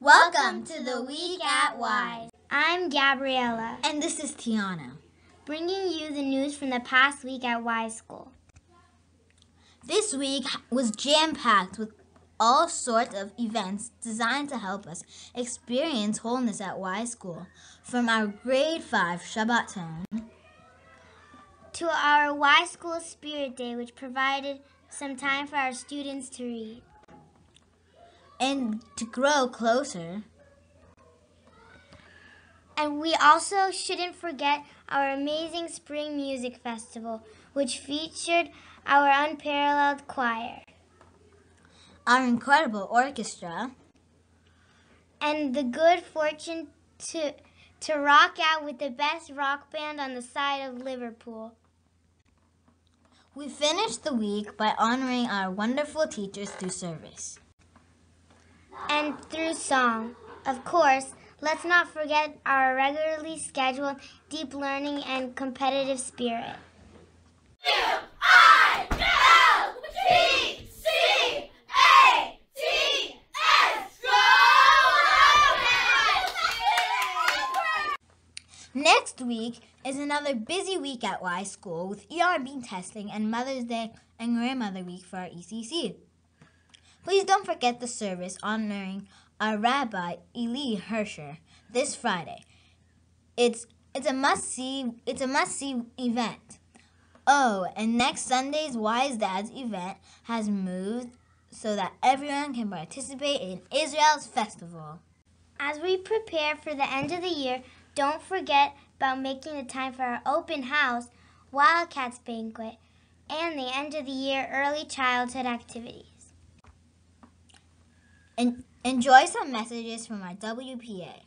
Welcome to the Week at Wise. I'm Gabriella. And this is Tiana, bringing you the news from the past week at Wise School. This week was jam-packed with all sorts of events designed to help us experience wholeness at Wise School, from our Grade 5 Shabbat tone to our Wise School Spirit Day, which provided some time for our students to read and to grow closer. And we also shouldn't forget our amazing Spring Music Festival, which featured our unparalleled choir, our incredible orchestra, and the good fortune to rock out with the best rock band on the side of Liverpool. We finished the week by honoring our wonderful teachers through service and through song. Of course, let's not forget our regularly scheduled deep learning and competitive spirit. Next week is another busy week at Wise School with ERB testing and Mother's Day and Grandmother Week for our ECC. Please don't forget the service honoring our Rabbi Eli Hersher this Friday. It's a must-see event. Oh, and next Sunday's Wise Dads event has moved so that everyone can participate in Israel's festival. As we prepare for the end of the year, don't forget about making the time for our open house, Wildcats banquet, and the end of the year early childhood activities. Enjoy some messages from our WPA.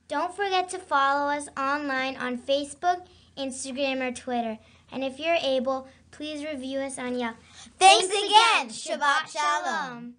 Don't forget to follow us online on Facebook, Instagram, or Twitter. And if you're able, please review us on Yelp. Thanks again. Shabbat Shalom.